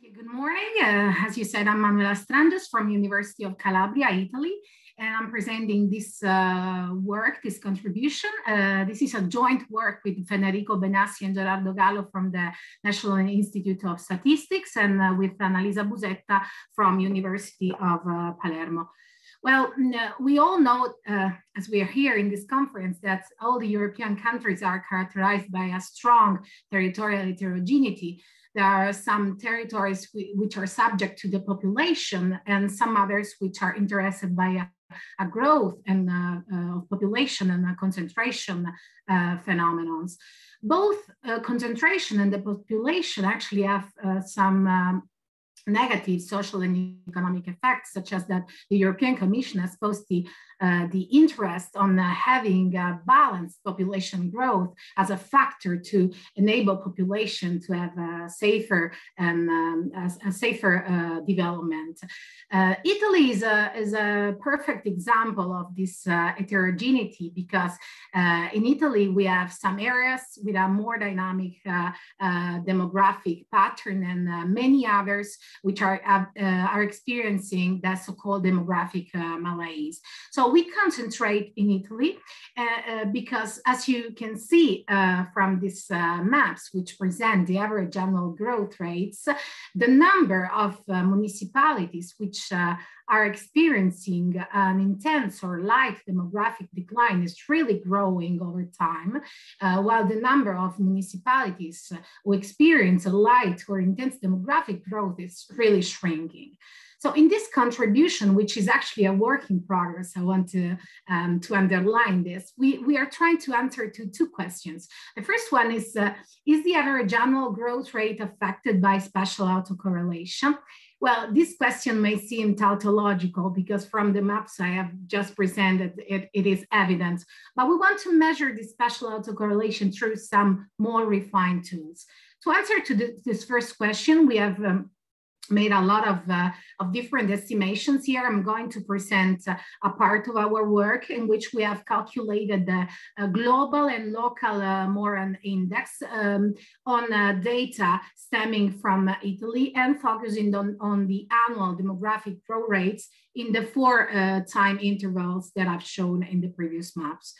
Thank you. Good morning. As you said, I'm Manuela from University of Calabria, Italy, and I'm presenting this work, this contribution. This is a joint work with Federico, Benassi, and Gerardo Gallo from the National Institute of Statistics and with Annalisa Busetta from University of Palermo. Well, we all know, as we are here in this conference, that all the European countries are characterized by a strong territorial heterogeneity. There are some territories which are subject to depopulation and some others which are interested by a growth and of population and a concentration phenomenon. Both concentration and depopulation actually have some negative social and economic effects, such as that the European Commission has posed the interest on having balanced population growth as a factor to enable population to have a safer and development. Italy is a perfect example of this heterogeneity because in Italy we have some areas with a more dynamic demographic pattern and many others which are experiencing that so-called demographic malaise. So we concentrate in Italy because, as you can see from these maps, which present the average annual growth rates, the number of municipalities which are experiencing an intense or light demographic decline is really growing over time, while the number of municipalities who experience a light or intense demographic growth is really shrinking. So in this contribution, which is actually a work in progress, I want to underline this. We are trying to answer to two questions. The first one is the average annual growth rate affected by spatial autocorrelation? Well, this question may seem tautological because from the maps I have just presented, it is evident. But we want to measure the spatial autocorrelation through some more refined tools. To answer to this first question, we have made a lot of different estimations here. I'm going to present a part of our work in which we have calculated the global and local Moran index on data stemming from Italy and focusing on the annual demographic growth rates in the 4 time intervals that I've shown in the previous maps.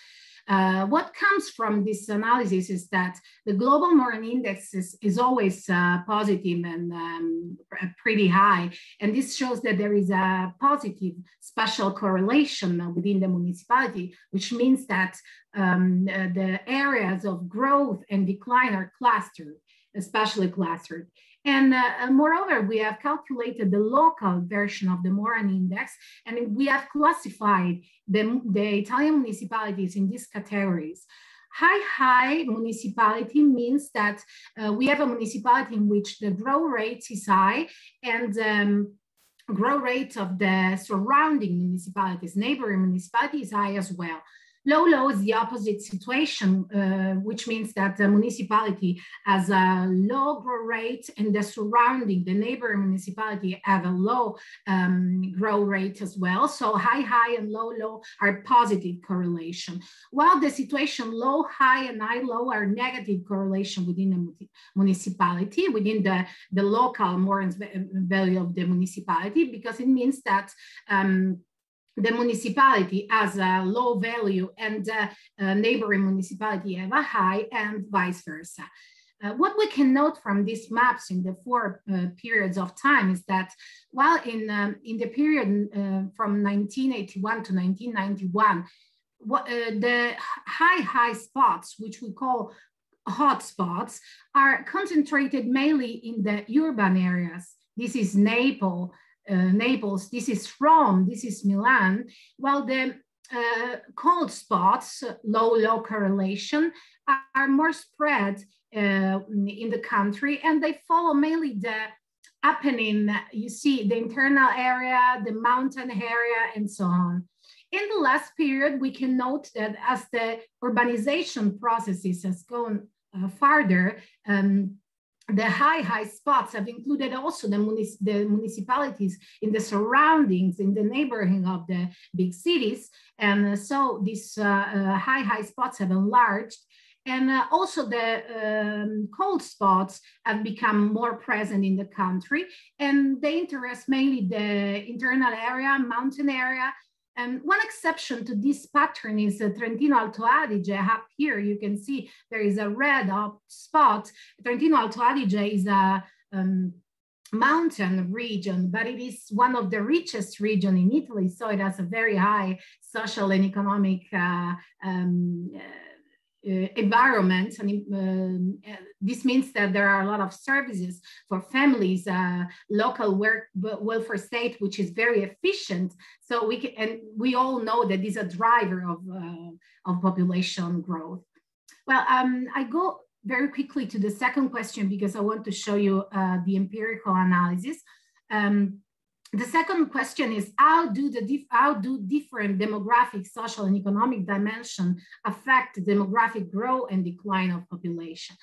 What comes from this analysis is that the global Moran index is always positive and pretty high. And this shows that there is a positive spatial correlation within the municipality, which means that the areas of growth and decline are clustered, especially clustered. And moreover, we have calculated the local version of the Moran index, and we have classified the Italian municipalities in these categories. High municipality means that we have a municipality in which the growth rate is high and growth rate of the surrounding municipalities, neighboring municipalities is high as well. Low is the opposite situation, which means that the municipality has a low growth rate and the neighboring municipality have a low growth rate as well. So high and low are positive correlation, while the situation low-high and high-low are negative correlation within the municipality, within the local Moran value of the municipality, because it means that the municipality has a low value and neighboring municipality have a high, and vice versa. What we can note from these maps in the 4 periods of time is that while in the period from 1981 to 1991, the high spots, which we call hot spots, are concentrated mainly in the urban areas. This is Naples, this is Rome, this is Milan, while the cold spots, low correlation, are more spread in the country, and they follow mainly the happening, you see, the internal area, the mountain area, and so on. In the last period, we can note that as the urbanization processes has gone farther, the high spots have included also the municipalities in the surroundings, in the neighborhood of the big cities. And so these high spots have enlarged. And also the cold spots have become more present in the country, and they interest mainly the internal area, mountain area. And one exception to this pattern is the Trentino Alto Adige. Up here, you can see there is a red spot. Trentino Alto Adige is a mountain region, but it is one of the richest regions in Italy. So it has a very high social and economic environment. And this means that there are a lot of services for families, local welfare state, which is very efficient. So we all know that this is a driver of population growth. Well, I go very quickly to the second question because I want to show you the empirical analysis. The second question is, how do different demographic, social, and economic dimensions affect demographic growth and decline of population?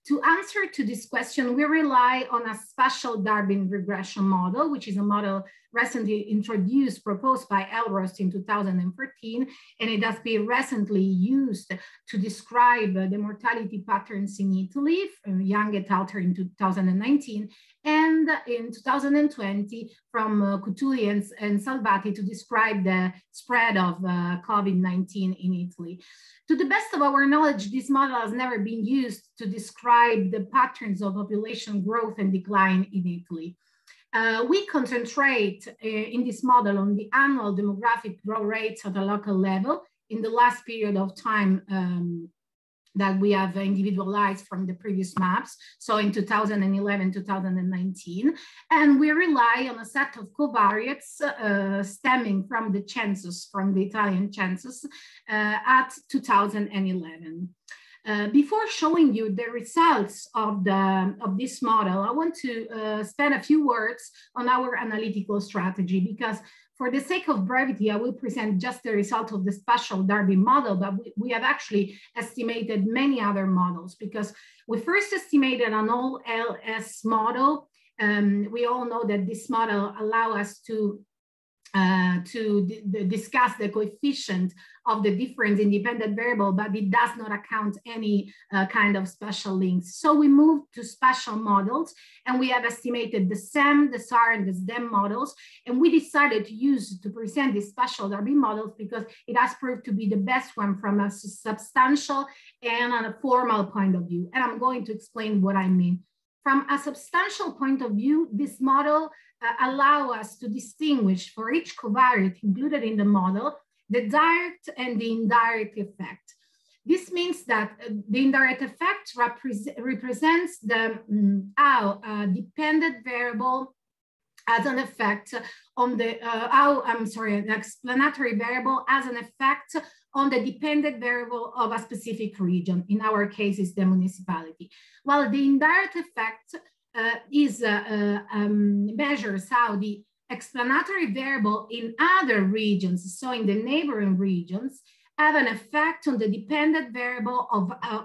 To answer to this question, we rely on a spatial Durbin regression model, which is a model recently introduced, proposed by Elrost in 2013, and it has been recently used to describe the mortality patterns in Italy, Young et al. In 2019, and in 2020 from Cutuli and Salvati to describe the spread of COVID-19 in Italy. To the best of our knowledge, this model has never been used to describe the patterns of population growth and decline in Italy. We concentrate in this model on the annual demographic growth rates at a local level in the last period of time that we have individualized from the previous maps, so in 2011, 2019, and we rely on a set of covariates stemming from the census, from the Italian census at 2011. Before showing you the results of this model, I want to spend a few words on our analytical strategy, because for the sake of brevity, I will present just the result of the spatial Durbin model, but we have actually estimated many other models, because we first estimated an all LS model. We all know that this model allows us to discuss the coefficient of the different independent variable, but it does not account any kind of special links. So we moved to spatial models, and we have estimated the SEM, the SAR, and the SDEM models, and we decided to present these spatial Durbin models because it has proved to be the best one from a substantial and on a formal point of view. And I'm going to explain what I mean. From a substantial point of view, this model allows us to distinguish for each covariate included in the model, the direct and the indirect effect. This means that the indirect effect represents the how a dependent variable has an effect on the, an explanatory variable has an effect on the dependent variable of a specific region. In our case, is the municipality. While the indirect effect measures how the explanatory variable in other regions, so in the neighboring regions, have an effect on the dependent variable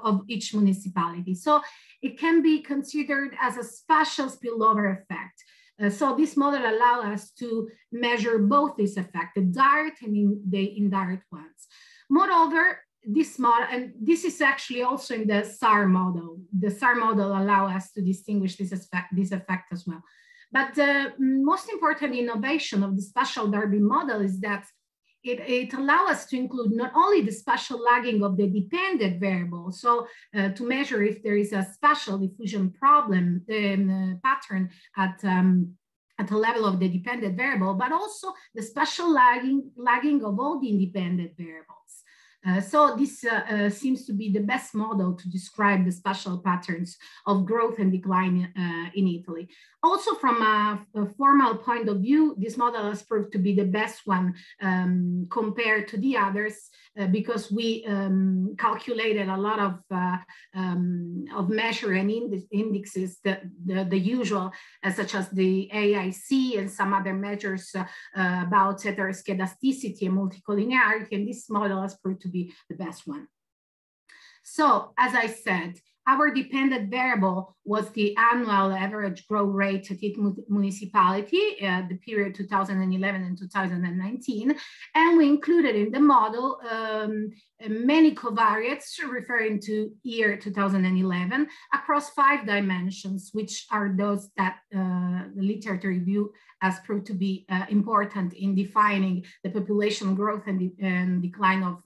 of each municipality. So it can be considered as a spatial spillover effect. So this model allows us to measure both this effect, the direct and the indirect ones. Moreover, this model, and this is actually also in the SAR model. The SAR model allows us to distinguish this effect as well. But the most important innovation of the spatial Durbin model is that it allows us to include not only the spatial lagging of the dependent variable, so to measure if there is a spatial diffusion problem, pattern at the level of the dependent variable, but also the spatial lagging of all the independent variables. So this seems to be the best model to describe the spatial patterns of growth and decline in Italy. Also, from a formal point of view, this model has proved to be the best one compared to the others because we calculated a lot of measure and indexes, the usual, such as the AIC and some other measures about heteroskedasticity and multicollinearity, and this model has proved to be the best one. So, as I said, our dependent variable was the annual average growth rate at each municipality, the period 2011 and 2019. And we included in the model many covariates referring to year 2011 across 5 dimensions, which are those that the literature review has proved to be important in defining the population growth and decline of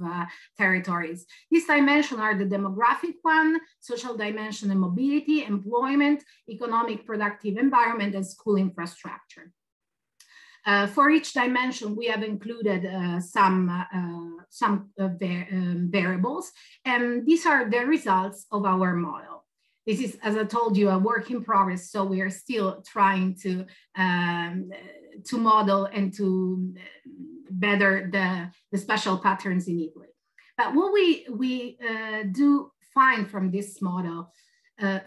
territories. These dimensions are the demographic one, social dimension and mobility, employment, economic productive environment, and school infrastructure. For each dimension, we have included some variables, and these are the results of our model. This is, as I told you, a work in progress, so we are still trying to model and to better the spatial patterns in Italy. But what we do find from this model,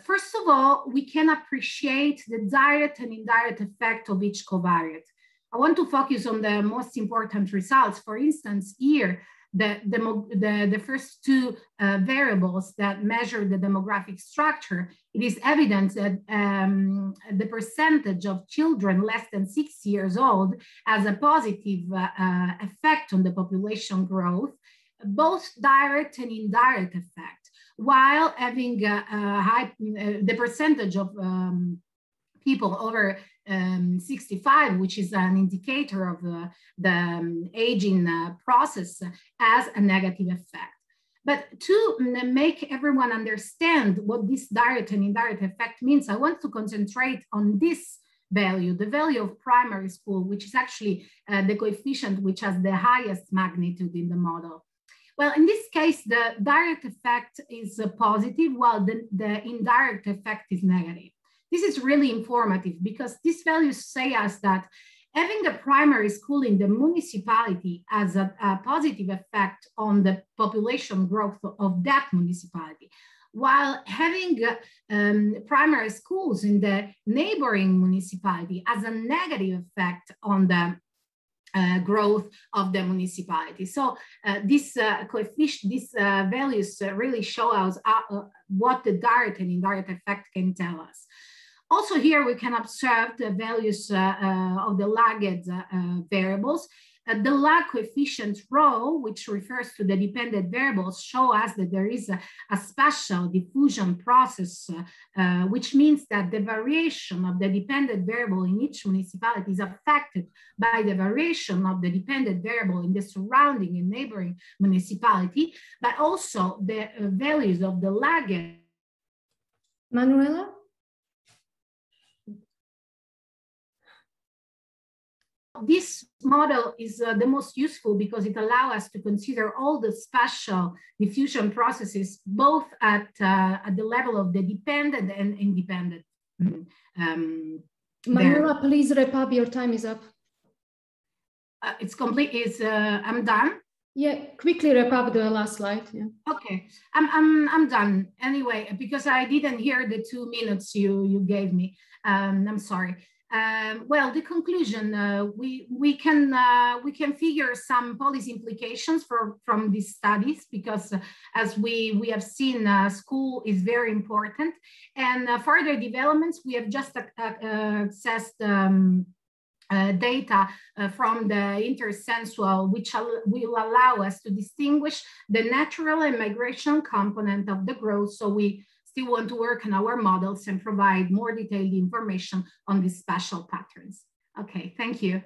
first of all, we can appreciate the direct and indirect effect of each covariate. I want to focus on the most important results. For instance, here, the first 2 variables that measure the demographic structure, it is evident that the percentage of children less than 6 years old has a positive effect on the population growth, both direct and indirect effect, while having the percentage of people over 65, which is an indicator of the aging process, as a negative effect. But to make everyone understand what this direct and indirect effect means, I want to concentrate on this value, the value of primary school, which is actually the coefficient which has the highest magnitude in the model. Well, in this case, the direct effect is positive, while the indirect effect is negative. This is really informative because these values say us that having a primary school in the municipality has a positive effect on the population growth of that municipality, while having primary schools in the neighboring municipality has a negative effect on the growth of the municipality. So these values really show us what the direct and indirect effect can tell us. Also here we can observe the values of the lagged variables. The lag coefficient rho, which refers to the dependent variables, show us that there is a spatial diffusion process, which means that the variation of the dependent variable in each municipality is affected by the variation of the dependent variable in the surrounding and neighboring municipality, but also the values of the lagged. Manuela? This model is the most useful because it allows us to consider all the spatial diffusion processes, both at the level of the dependent and independent. Manuela, please wrap up. Your time is up. It's complete. I'm done. Yeah, quickly wrap up the last slide. Yeah. Okay, I'm done anyway because I didn't hear the 2 minutes you gave me. I'm sorry. Well, the conclusion, we can figure some policy implications from these studies because as we have seen, school is very important, and further developments, we have just accessed data from the intersensual, which will allow us to distinguish the natural and migration component of the growth. So we still want to work on our models and provide more detailed information on these spatial patterns. Okay, thank you.